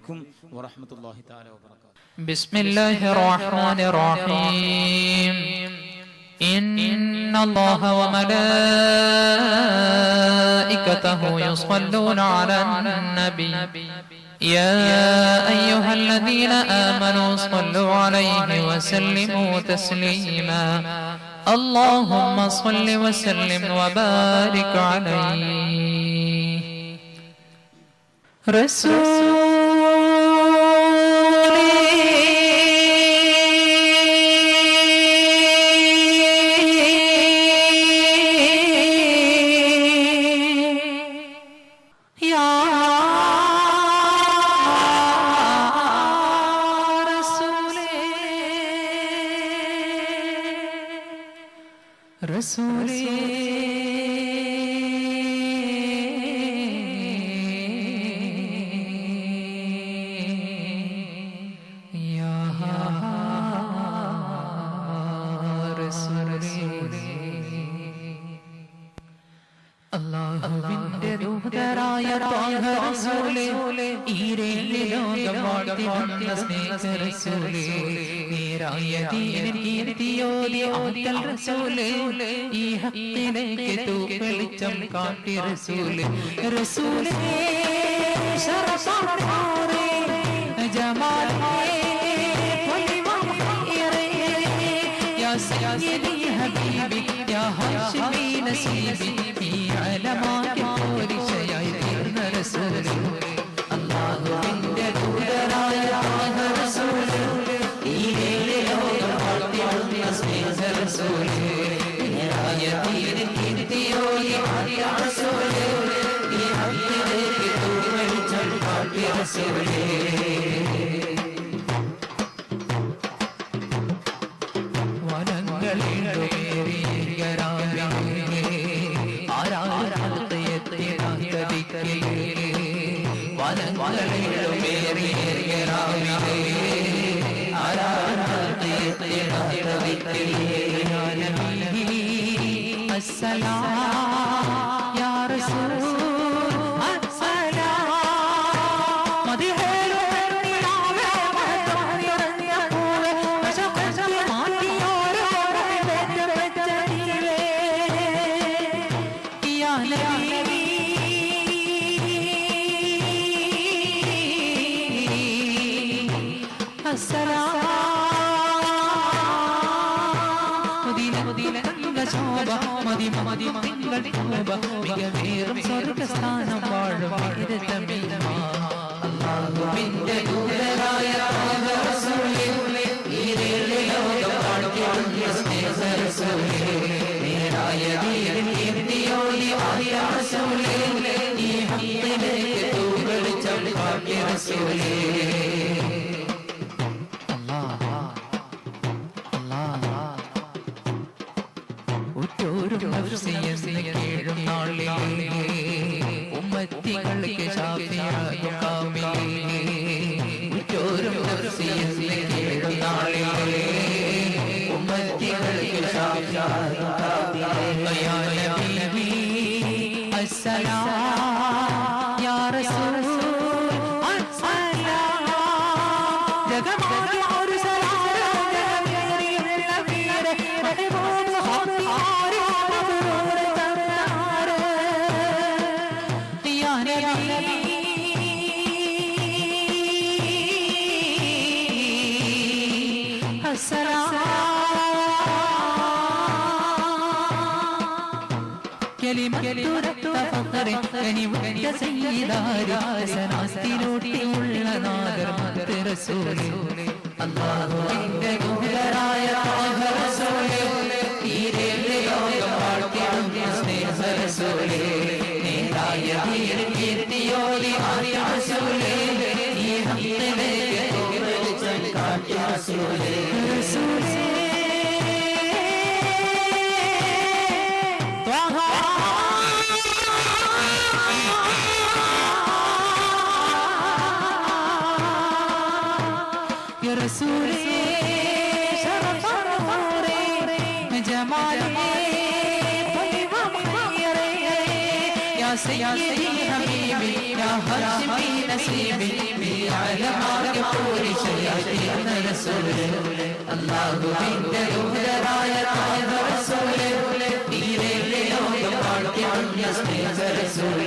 അലൈക്കും വറഹ്മത്തുള്ളാഹി തആല വബറകാതുഹു. ബിസ്മില്ലാഹിർ റഹ്മാനിർ റഹീം. ഇന്നല്ലാഹ വമലായികതഹു യുസല്ലൂന അലൻ നബി യാ അയ്യുഹല്ലദീന ആമനൂ സ്വല്ലൂ അലൈഹി വസല്ലിമൂ തസ്ലീമാ. اللهم صل وسلم وبارك عليه. رسولي يا رسولي يا رسولي അല്ലാഹുവിന്റെ ദൂതരായ ത്വാഹ റസൂലേ, ഈരേഴ് ലോകം വാഴ്ത്തി വന്ന സ്നേഹ റസൂലേ, നേരായ ദീനിൻ കീർത്തിയോതി ആറ്റൽ റസൂലേ, ഈ ഹക്കിലേക്ക് തൂവെളിച്ചം കാട്ടി റസൂലേ. റസൂലേ ശറഫാറേ ജമാലേ യാ സയ്യിദി ഹബീബി യാ ഹാഷിമി നസീബി അലമാക്കി പോരിശയായി തീർന്ന റസൂലേ. അല്ലാഹുവിന്റെ ദൂതരായ ത്വാഹ റസൂലേ, ഈരേഴ് ലോകം വാഴ്ത്തി വന്ന സ്നേഹ റസൂലേ, നേരായ ദീനിൻ കീർത്തിയോതി ആദ്യ റസൂലേ, ഈ ഹക്കിലേക്ക് തൂവെളിച്ചം കാട്ടി റസൂലേ. സ്വർഗസ്ഥാനം വാഴും അല്ലാഹുവിന്റെ ദൂതരായ ത്വാഹ റസൂലേ, ഈരേഴ് ലോകം വാഴ്ത്തി വന്ന സ്നേഹ റസൂലേ, നേരായ ദീനിൻ കീർത്തിയോതി ആദ്യ റസൂലേ, ഈ ഹക്കിലേക്ക് തൂവെളിച്ചം കാട്ടി റസൂലേ. കേഴും നാളിൽ ഉമ്മത്തികൾക്ക് ശാഫിയാകും കാമിലേ, ഉറ്റോരും കേഴും നാളിൽ ഉമ്മത്തികൾക്ക് ശാഫിയാകും കാമിലേ. യാ നബി അസ്സലാം യാ റസൂൽ അസ്സലാം. ജഗമാകെ ഒരു സലാം അല്ലാഹുവിന്റെ ദൂതരായ ത്വാഹ റസൂലേ, ഈരേഴ് ലോകം വാഴ്ത്തി വന്ന സ്നേഹ റസൂലേ, നേരായ ദീനിൻ കീർത്തിയോതി ആദ്യ റസൂലേ, ഈ ഹക്കിലേക്ക് തൂവെളിച്ചം കാട്ടി റസൂലേ. റസൂലേ رسولي شرف نوري جمالي يا سيدي حبيبي يا هاشمي نسيبي റസൂലേ അല്ലാഹുവിന്റെ ദൂതരായ താഹ റസൂലേ തീരെ ലോകം വാഴ്ത്തിടുന്ന സ്നേഹ റസൂലേ